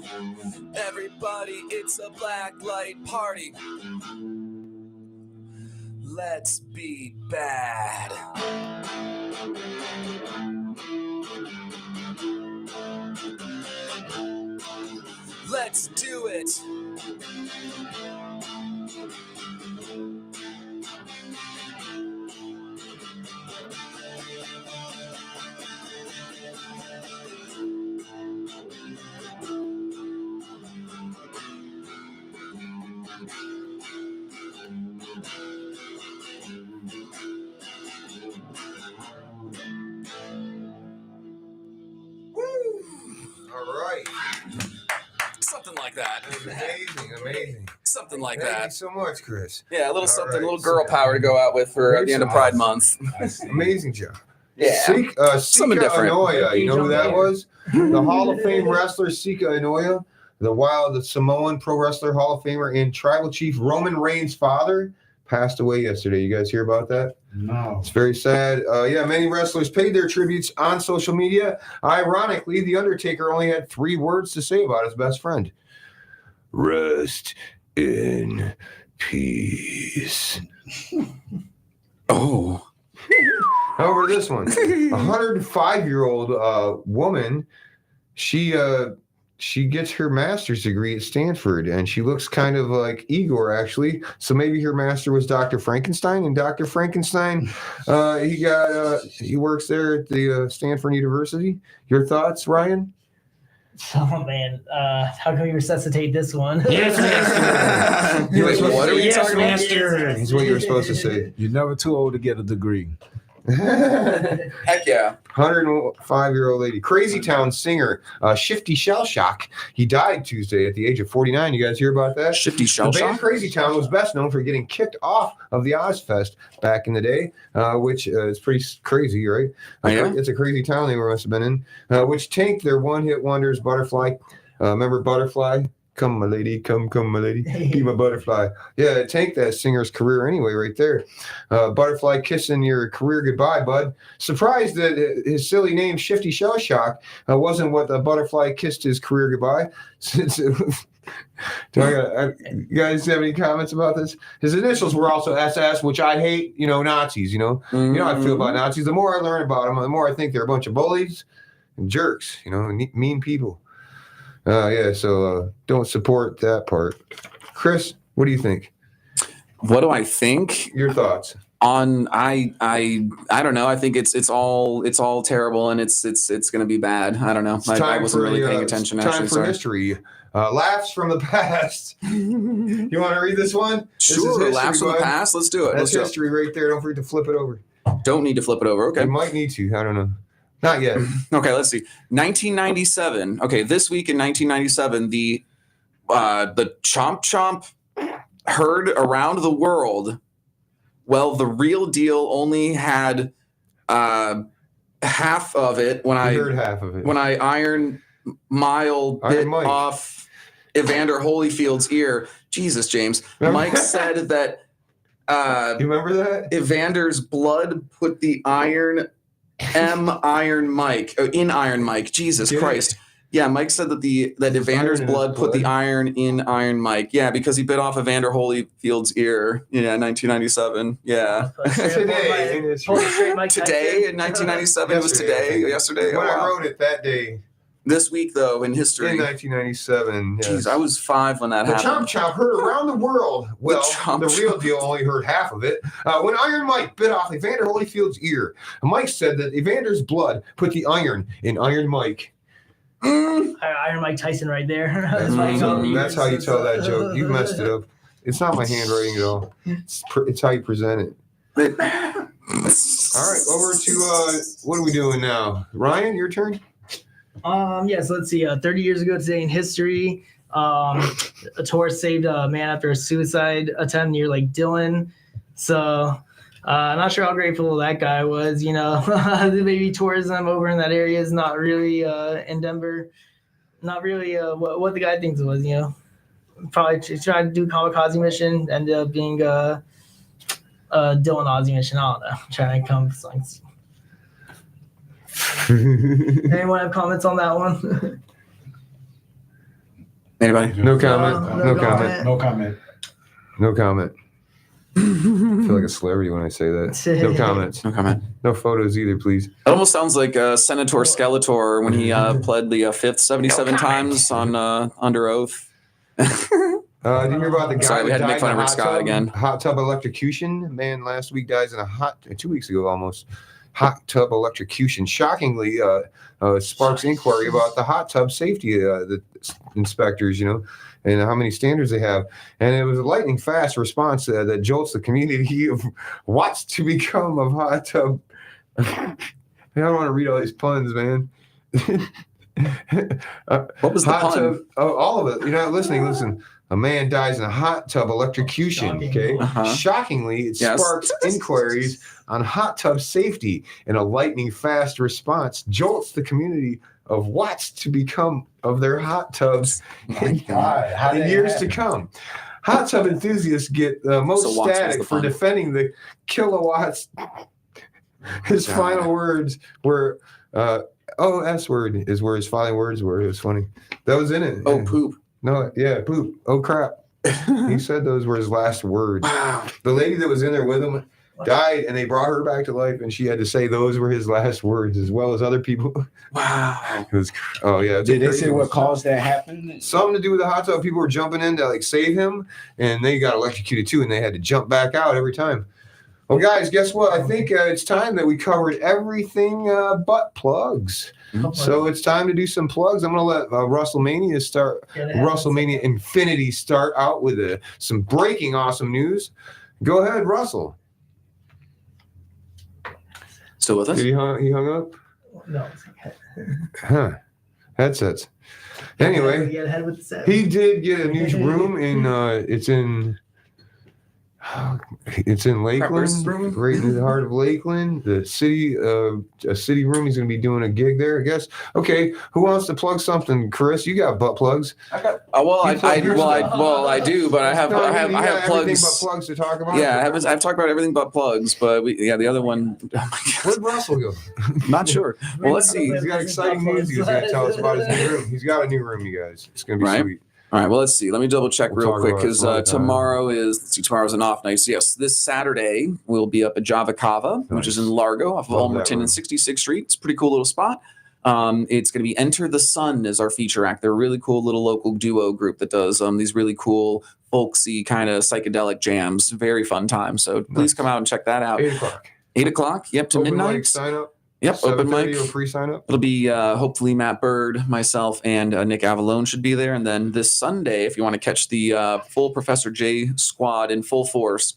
Everybody, it's a black light party. Let's be bad. Let's do it. All right. Something like that. Amazing. Something like Thank that. you so much, Chris. Yeah, a little All something, right. a little girl power to go out with for the end of Pride Month. Amazing job. Yeah. Sika Something different. Inoue, you know who that was? The Hall of Fame wrestler Sika Inoue, the Samoan pro wrestler, Hall of Famer, and Tribal Chief Roman Reigns' father, passed away yesterday. You guys hear about that? No. It's very sad. Many wrestlers paid their tributes on social media. Ironically, The Undertaker only had 3 words to say about his best friend. Rest in peace. Oh. However, this one, 105-year-old woman, she gets her master's degree at Stanford, and she looks kind of like Igor, actually. So maybe her master was Dr. Frankenstein, and Dr. Frankenstein, he works there at the Stanford University. Your thoughts, Ryan? Oh man, how can we resuscitate this one? Yes, master. Wait, what are we talking about? master. Is what you were supposed to say. You're never too old to get a degree. Heck yeah. 105-year-old lady. Crazy Town singer, Shifty Shellshock. He died Tuesday at the age of 49. You guys hear about that? Shifty The Shell band Shock? Crazy Town was best known for getting kicked off of the Ozfest back in the day, which is pretty crazy, right? Oh, yeah? It's a crazy town they must have been in, which tanked their one-hit wonders, Butterfly. Remember Butterfly? Come, my lady, come, my lady, be my butterfly. Yeah, it tanked that singer's career anyway, right there. Butterfly kissing your career goodbye, bud. Surprised that his silly name, Shifty Shellshock, wasn't what the Butterfly kissed his career goodbye. You guys have any comments about this? His initials were also SS, which I hate, Nazis, You know how I feel about Nazis. The more I learn about them, the more I think they're a bunch of bullies and jerks, mean people. So don't support that part. Chris, what do you think? What do I think? Your thoughts? I don't know. I think it's all terrible, and it's going to be bad. I don't know. I wasn't really paying attention. Time Actually, for sorry. History. Laughs from the past. You want to read this one? This is Sure, history, laughs from the bud. past. Let's do it. That's Let's do it. history right there. Don't forget to flip it over. Don't need to flip it over. Okay. You might need to. I don't know. Not yet. Okay, let's see. 1997. Okay, this week in 1997, the Chomp Chomp heard around the world. Well, the real deal only had half of it when I heard half of it. when I Iron Mike off Evander Holyfield's ear. Jesus, James. Remember Mike that? said that You remember that? Evander's blood put the iron Iron Mike in Iron Mike. Jesus Yeah. Christ. Yeah, Mike said that Evander's Iron in his blood put the blood. iron in Iron Mike. Yeah, because he bit off Evander Holyfield's ear. Yeah, 1997. Yeah. Today in history. Today in 1997 was today, yesterday. Oh, When I wow. wrote it that day. This week, though, in history. In 1997. Yes. Jeez, I was 5 when that The happened. Chomp Chomp heard around the world. Well, Chomp the real Chomp. deal only heard half of it. When Iron Mike bit off Evander Holyfield's ear, Mike said that Evander's blood put the iron in Iron Mike. Iron Mike Tyson right there. That's why he felt the That's how you tell that joke. You messed it up. It's not my handwriting at all. It's how you present it. All right, over to what are we doing now? Ryan, your turn. Yes, let's see. 30 years ago today in history, a tourist saved a man after a suicide attempt near Lake Dillon. So I'm not sure how grateful that guy was. You know, maybe tourism over in that area is not really in Denver. Not really what the guy thinks it was. You know, probably tried to do a kamikaze mission, ended up being a Dylan Ozzy mission. I don't know. Trying to come songs. Anyone have comments on that one? Anybody? No comment. No No comment. comment. No comment. No comment. I feel like a celebrity when I say that. No comments. No comment. No photos either, please. It almost sounds like Senator Skeletor when he pled the fifth 77 times on under oath. Did you hear about the guy? Sorry, we that had to make died fun in of a Rick Scott again. Hot tub electrocution. Man, last week dies in a 2 weeks ago almost. Hot tub electrocution. Shockingly, sparks inquiry about the hot tub safety. The inspectors, you know, and how many standards they have. And it was a lightning fast response that jolts the community of what's to become of hot tub. I don't want to read all these puns, man. What was the hot pun? tub, all of it. You're not listening. Listen. A man dies in a hot tub electrocution. Okay. Uh-huh. Shockingly, it Yes. sparks inquiries on hot tub safety, and a lightning fast response jolts the community of what's to become of their hot tubs in, God, how in did years that to come. Hot tub enthusiasts get most So Watts was static the for pun. defending the kilowatts. His God. final words were, S word is where his final words were. It was funny. That was in it. Oh, poop. No, yeah, poop. Oh, crap. He said those were his last words. Wow. The lady that was in there with him died, and they brought her back to life, and she had to say those were his last words, as well as other people. Wow. It was, oh yeah. it's Did they crazy. say what caused that happen? Something to do with the hot tub. People were jumping in to like save him, and they got electrocuted too, and they had to jump back out every time. Well, guys, guess what? I think it's time that we covered everything but plugs. So it's time to do some plugs. I'm going to let WrestleMania start. WrestleMania Infinity start out with some breaking awesome news. Go ahead, Russell. Still with us? Did he hung up? No. Huh. Headsets. Anyway, Get ahead with the set. he did get a new room in it's in Prepper's Lakeland, room? right in the heart of Lakeland. The city, a city room. He's going to be doing a gig there, I guess. Okay, who wants to plug something? Chris, you got butt plugs. I do, but I have No, you got plugs. everything but plugs to talk about. Yeah, I've talked about everything but plugs, but the other one, oh my Where'd Russell go? God, not sure. Well, let's see. He's got exciting news. He's going to tell us about his new room. He's got a new room, you guys. It's going to be Right. sweet. All right, well, let's see. Let me double check We'll real talk quick about it because some other time. tomorrow's an off night. So yes, this Saturday we'll be up at Java Cava, which is in Largo off of Love that Ulmerton room. and 66th Street. It's a pretty cool little spot. It's going to be Enter the Sun as our feature act. They're a really cool little local duo group that does these really cool folksy kind of psychedelic jams. Very fun time. So please come out and check that out. 8 o'clock. 8 o'clock. Yep, to Open midnight. mic, sign up. Yep, open 7:30 mic. or free sign up. It'll be hopefully Matt Bird, myself, and Nick Avalone should be there. And then this Sunday, if you want to catch the full Professor J squad in full force,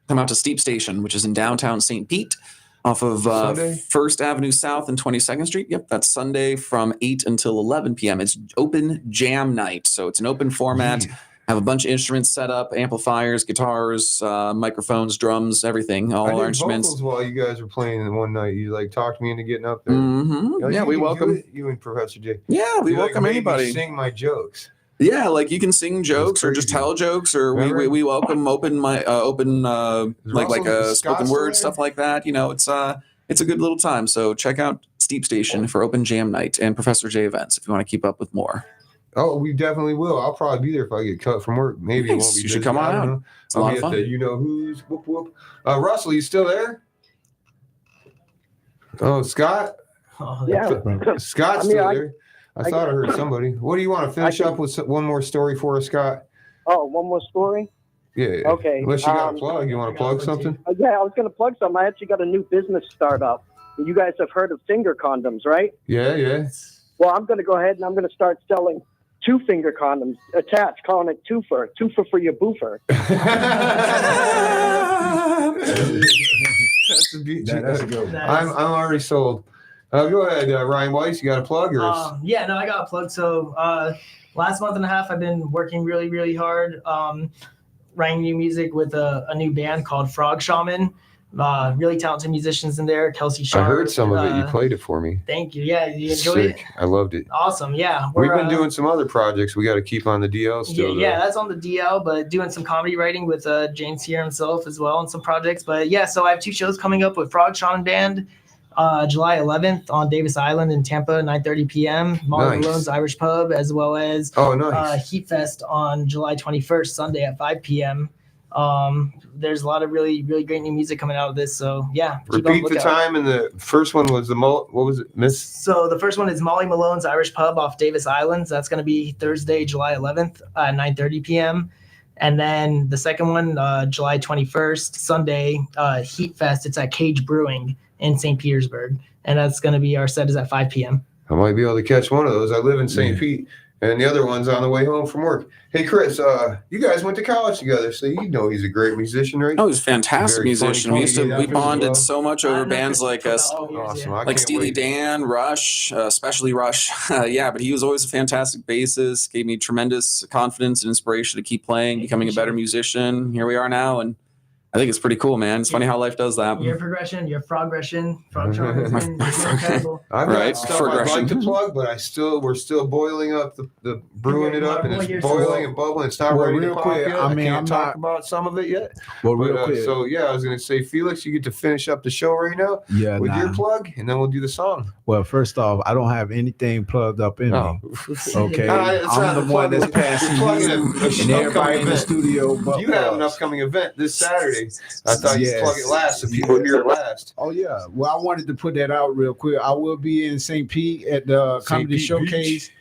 come out to Steep Station, which is in downtown St. Pete off of Sunday? 1st Avenue South and 22nd Street. Yep, that's Sunday from 8 until 11 p.m. It's open jam night. So it's an open format. Have a bunch of instruments set up, amplifiers, guitars, microphones, drums, everything, I all did our instruments. vocals while you guys were playing in one night. You like talked me into getting up there. Mhm. Like, Yeah, you we can do welcome. it, you and Professor J. Yeah, we You, like, welcome made me anybody. Sing my jokes. Yeah, like you can sing jokes or just crazy. tell jokes, or Remember? we welcome open like Russell- a is Scott spoken still word there? stuff like that. You know, it's a good little time. So check out Steep Station for open jam night and Professor J events if you want to keep up with more. Oh, we definitely will. I'll probably be there if I get cut from work. Maybe it won't Thanks. be. You should busy. come on I don't out. know. It's a I'll lot be of at the fun. you know who's. Whoop whoop. Russell, you still there? Oh, Scott. Oh, Yeah. Scott's I mean, still I- there. I thought I heard somebody. What do you want to finish up with? One more story for us, Scott? Oh, one more story? Yeah. Okay. Unless you got a plug. You want to plug something? Yeah, I was going to plug something. I actually got a new business startup. You guys have heard of finger condoms, right? Yeah. Well, I'm going to go ahead and I'm going to start selling 2-finger condoms attached, calling it twofer for your boofer. That's a good one. I'm already sold. Go ahead, Ryan Weiss. You got a plug or? Yeah, no, I got a plug. So last month and a half, I've been working really, really hard, writing new music with a new band called Frog Shaman. Really talented musicians in there. Kelsey Sharp. I heard some of it. You played it for me. Thank you. Yeah, you enjoyed it? I loved it. Awesome. Yeah. We've been doing some other projects. We got to keep on the DL still. Yeah, that's on the DL, but doing some comedy writing with James here himself as well on some projects. But yeah, so I have 2 shows coming up with Frog Shaman Band. July 11th on Davis Island in Tampa, 9:30 p.m. Molly Malone's Irish Pub, as well as Heat Fest on July 21st, Sunday at 5 p.m. There's a lot of really, really great new music coming out of this. So yeah, repeat the time. And the first one was what was it, Miss? So the first one is Molly Malone's Irish Pub off Davis Island. So that's going to be Thursday, July 11th at 9:30 p.m. And then the second one, July 21st, Sunday, Heat Fest. It's at Cage Brewing in St. Petersburg, and that's going to be our set is at 5 p.m. I might be able to catch one of those. I live in St. Pete, and the other one's on the way home from work. Hey, Chris, you guys went to college together, so you know he's a great musician, right? Oh, he's a fantastic musician. We bonded so much over bands like us, awesome. like Steely Dan, Rush, especially Rush. Yeah, but he was always a fantastic bassist. Gave me tremendous confidence and inspiration to keep playing, becoming a better musician. Here we are now, and I think it's pretty cool, man. It's funny how life does that. Your progression, your progression, has been incredible. I've got stuff I'd like to plug, but we're still boiling up the brewing it up, and it's boiling and bubbling. It's not ready to pop yet. I can't talk about some of it yet. Well, real quick. So yeah, I was gonna say, Felix, you get to finish up the show right now. Yeah, with your plug, and then we'll do the song. Well, first off, I don't have anything plugged up in me. Okay, I'm the one that's passing you and everybody in the studio. But you have an upcoming event this Saturday. I thought you'd plug it last so people hear it last. Oh, yeah. Well, I wanted to put that out real quick. I will be in St. Pete at the Comedy Showcase. Beach.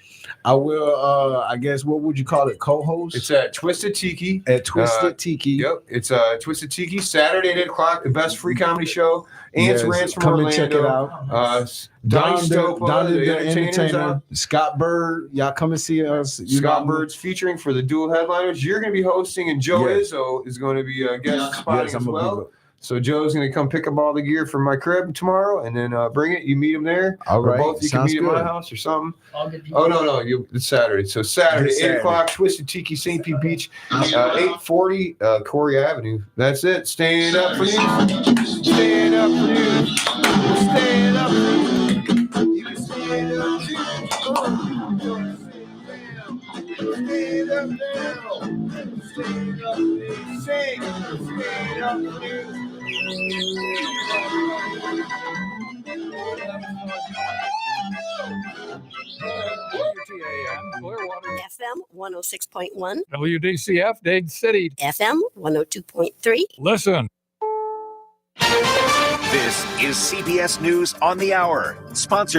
I will, I guess, what would you call it, co-host? It's at Twisted Tiki. At Twisted Tiki. Yep. It's Twisted Tiki, Saturday at 8 o'clock, the best free comedy show. Ants Rants from Orlando. Come and check it out. Donnie Stopa, the entertainer. Scott Bird. Y'all come and see us. Scott Bird's featuring for the dual headliners. You're going to be hosting, and Joe Izzo is going to be a guest spotting as well. So Joe's going to come pick up all the gear from my crib tomorrow, and then bring it. You meet him there. All right. Or both. You can meet at my house or something. Oh, no. It's Saturday. So Saturday, 8 o'clock, Twisted Tiki, St. Pete Beach, 840 Corey Avenue. That's it. Staying up for you. Staying up for you. Staying up for you. You can stand up too. Stand up now. Stand up and sing. Stand up for you. FM 106.1. WDCF, Dade City. FM 102.3. Listen. This is CBS News on the Hour, sponsored